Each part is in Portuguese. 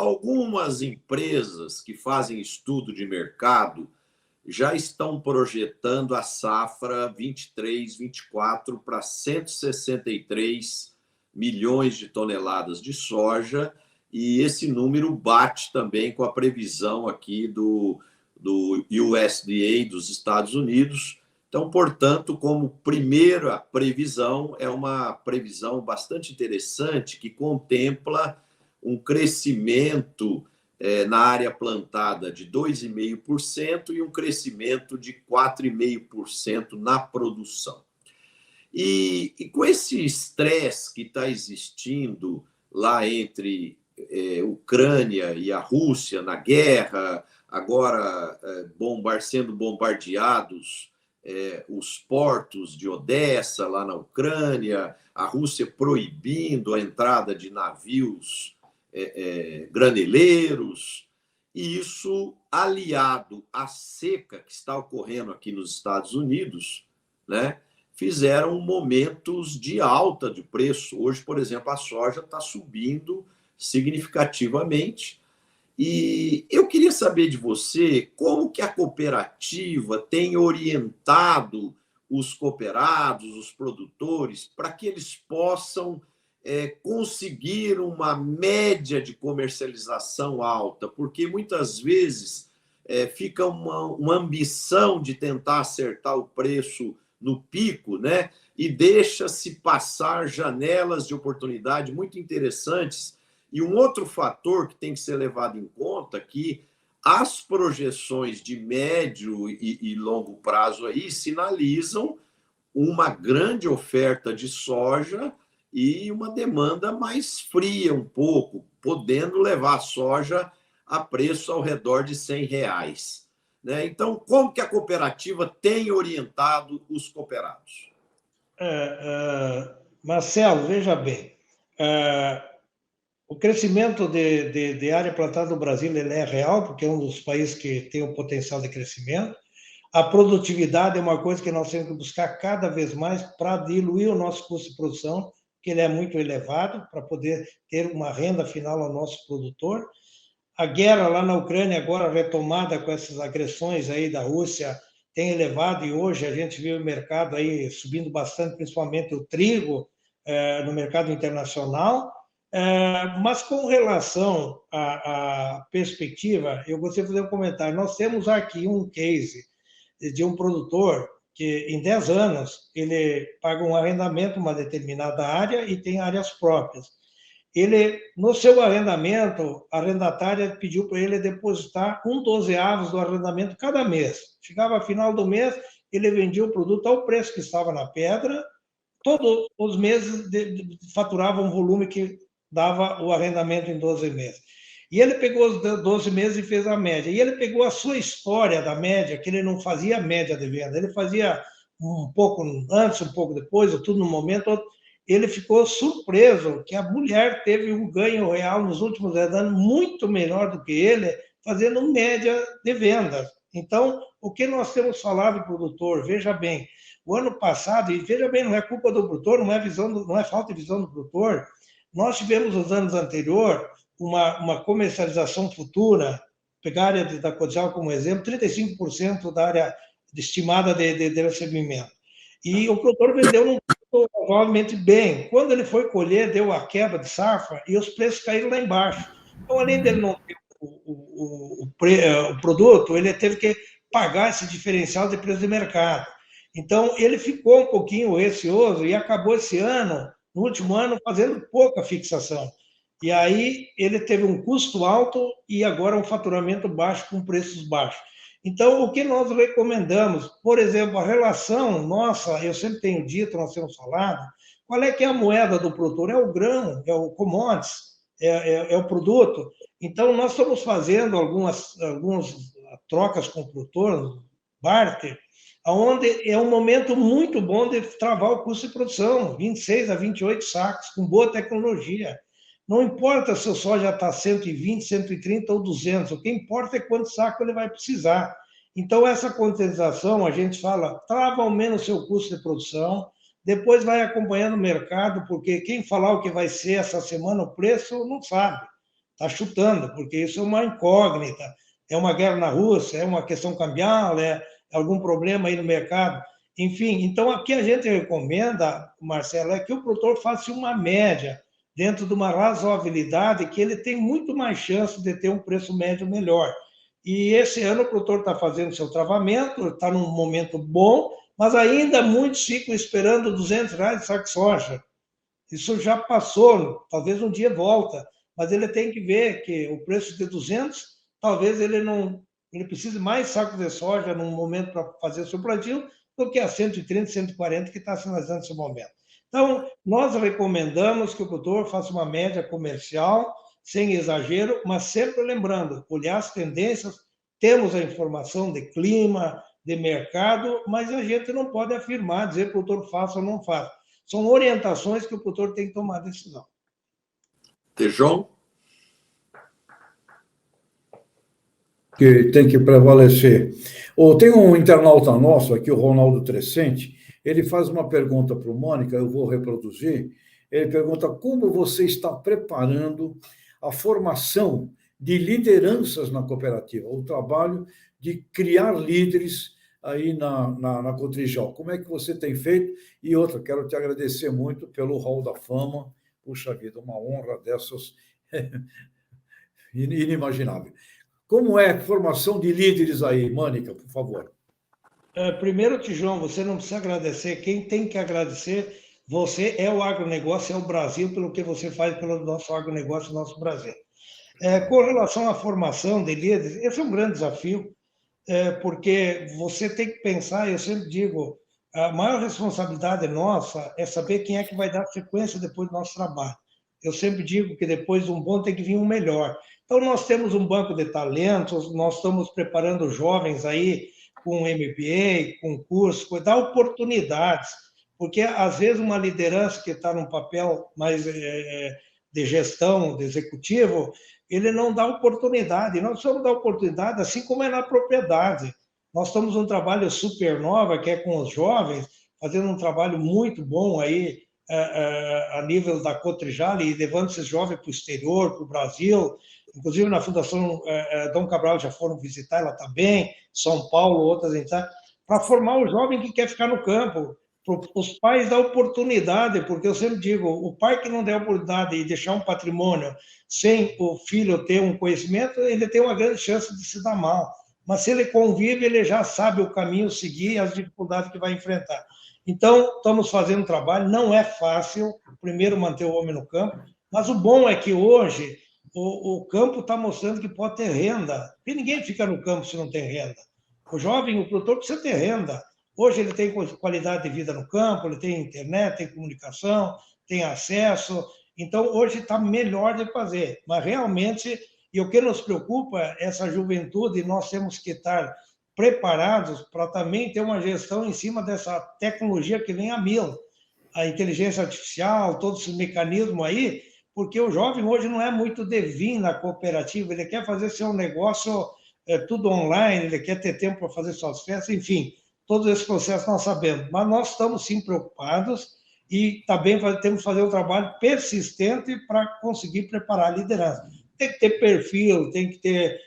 algumas empresas que fazem estudo de mercado já estão projetando a safra 23-24 para 163 milhões de toneladas de soja, e esse número bate também com a previsão aqui do USDA dos Estados Unidos. Então, portanto, como primeira previsão, é uma previsão bastante interessante que contempla um crescimento na área plantada de 2,5% e um crescimento de 4,5% na produção. E com esse estresse que está existindo lá entre Ucrânia e a Rússia na guerra, agora sendo bombardeados os portos de Odessa, lá na Ucrânia, a Rússia proibindo a entrada de navios graneleiros, e isso aliado à seca que está ocorrendo aqui nos Estados Unidos, né, fizeram momentos de alta de preço. Hoje, por exemplo, a soja está subindo significativamente. E eu queria saber de você como que a cooperativa tem orientado os cooperados, os produtores, para que eles possam conseguir uma média de comercialização alta, porque muitas vezes fica uma ambição de tentar acertar o preço no pico, né? E deixa-se passar janelas de oportunidade muito interessantes. E um outro fator que tem que ser levado em conta é que as projeções de médio e longo prazo aí sinalizam uma grande oferta de soja e uma demanda mais fria um pouco, podendo levar a soja a preço ao redor de R$ 100. Né? Então, como que a cooperativa tem orientado os cooperados? Marcelo, veja bem, o crescimento de área plantada no Brasil ele é real, porque é um dos países que tem o potencial de crescimento. A produtividade é uma coisa que nós temos que buscar cada vez mais para diluir o nosso custo de produção, que ele é muito elevado, para poder ter uma renda final ao nosso produtor. A guerra lá na Ucrânia, agora retomada com essas agressões aí da Rússia, tem elevado, e hoje a gente vê o mercado aí subindo bastante, principalmente o trigo no mercado internacional. Mas com relação à perspectiva, eu gostaria de fazer um comentário. Nós temos aqui um case de um produtor que, em 10 anos, ele paga um arrendamento, uma determinada área, e tem áreas próprias. Ele, no seu arrendamento, a arrendatária pediu para ele depositar 1/12 do arrendamento cada mês. Chegava ao final do mês, ele vendia o produto ao preço que estava na pedra, todos os meses faturava um volume que dava o arrendamento em 12 meses. E ele pegou os 12 meses e fez a média. E ele pegou a sua história da média, que ele não fazia média de venda, ele fazia um pouco antes, um pouco depois, tudo no momento. Ele ficou surpreso que a mulher teve um ganho real nos últimos 10 anos muito melhor do que ele, fazendo média de vendas. Então, o que nós temos falado do produtor, veja bem, o ano passado, e veja bem, não é culpa do produtor, não é falta de visão do produtor, nós tivemos nos anos anteriores uma comercialização futura, pegar a área da Codial como exemplo, 35% da área estimada de recebimento. E o produtor vendeu num preço razoavelmente bem. Quando ele foi colher, deu a quebra de safra e os preços caíram lá embaixo. Então, além dele não ter o produto, ele teve que pagar esse diferencial de preço de mercado. Então, ele ficou um pouquinho receoso e acabou esse ano, no último ano, fazendo pouca fixação. E aí ele teve um custo alto e agora um faturamento baixo com preços baixos. Então, o que nós recomendamos, por exemplo, a relação nossa, eu sempre tenho dito, nós temos falado, qual é que é a moeda do produtor? É o grão, é o commodities, é o produto. Então, nós estamos fazendo algumas trocas com o produtor, barter, onde é um momento muito bom de travar o custo de produção, 26 a 28 sacos, com boa tecnologia. Não importa se o soja está 120, 130 ou 200, o que importa é quanto saco ele vai precisar. Então, essa contabilização, a gente fala, trava ao menos o seu custo de produção, depois vai acompanhando o mercado, porque quem falar o que vai ser essa semana o preço, não sabe. está chutando, porque isso é uma incógnita, é uma guerra na Rússia, é uma questão cambial, é algum problema aí no mercado. Enfim, então aqui a gente recomenda, Marcelo, é que o produtor faça uma média dentro de uma razoabilidade que ele tem muito mais chance de ter um preço médio melhor. E esse ano o produtor está fazendo seu travamento, está num momento bom, mas ainda muitos ficam esperando R$ 200 de saco de soja. Isso já passou, talvez um dia volta, mas ele tem que ver que o preço de 200, talvez ele precise mais sacos de soja num momento para fazer o seu plantio do que a 130, 140 que está sinalizando nesse momento. Então, nós recomendamos que o produtor faça uma média comercial, sem exagero, mas sempre lembrando, olhar as tendências, temos a informação de clima, de mercado, mas a gente não pode afirmar, dizer que o produtor faça ou não faça. São orientações que o produtor tem que tomar decisão. Tejon? Que tem que prevalecer. Tem um internauta nosso aqui, o Ronaldo Trescente, ele faz uma pergunta para o Mônica, eu vou reproduzir. Ele pergunta como você está preparando a formação de lideranças na cooperativa, o trabalho de criar líderes aí na Cotrijal. Como é que você tem feito? E outra, quero te agradecer muito pelo Hall da Fama. Puxa vida, uma honra dessas inimaginável. Como é a formação de líderes aí, Mônica, por favor? Primeiro, Tijão, você não precisa agradecer. Quem tem que agradecer, você é o agronegócio, é o Brasil, pelo que você faz pelo nosso agronegócio, nosso Brasil. Com relação à formação de líderes, esse é um grande desafio, porque você tem que pensar, eu sempre digo, a maior responsabilidade nossa é saber quem é que vai dar sequência depois do nosso trabalho. Eu sempre digo que depois de um bom tem que vir um melhor. Então, nós temos um banco de talentos, nós estamos preparando jovens aí com MBA, com curso, dar oportunidades, porque às vezes uma liderança que está num papel mais de gestão, de executivo, ele não dá oportunidade. Nós precisamos dar oportunidade, assim como é na propriedade. Nós estamos num trabalho supernova, que é com os jovens, fazendo um trabalho muito bom aí a nível da Cotrijal e levando esses jovens para o exterior, para o Brasil. Inclusive, na Fundação Dom Cabral já foram visitar ela também, São Paulo, outras entidades, para formar o jovem que quer ficar no campo, para os pais dar oportunidade, porque eu sempre digo, o pai que não der oportunidade e deixar um patrimônio sem o filho ter um conhecimento, ele tem uma grande chance de se dar mal. Mas se ele convive, ele já sabe o caminho seguir e as dificuldades que vai enfrentar. Então, estamos fazendo um trabalho, não é fácil, primeiro manter o homem no campo, mas o bom é que hoje o campo está mostrando que pode ter renda, porque ninguém fica no campo se não tem renda. O jovem, o produtor precisa ter renda. Hoje ele tem qualidade de vida no campo, ele tem internet, tem comunicação, tem acesso, então hoje está melhor de fazer, mas realmente, e o que nos preocupa é essa juventude, nós temos que estar preparados para também ter uma gestão em cima dessa tecnologia que vem a mil, a inteligência artificial, todos esses mecanismos aí, porque o jovem hoje não é muito de vir na cooperativa, ele quer fazer seu negócio tudo online, ele quer ter tempo para fazer suas festas, enfim, todos esses processos nós sabemos, mas nós estamos sim preocupados e também temos que fazer um trabalho persistente para conseguir preparar a liderança. Tem que ter perfil, tem que ter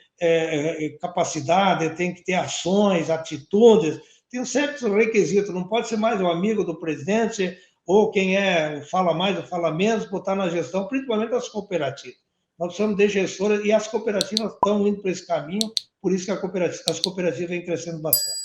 capacidade, tem que ter ações, atitudes, tem certos requisitos, não pode ser mais o amigo do presidente ou quem fala mais ou fala menos, botar na gestão, principalmente as cooperativas. Nós precisamos de gestoras e as cooperativas estão indo para esse caminho, por isso que as cooperativas vêm crescendo bastante.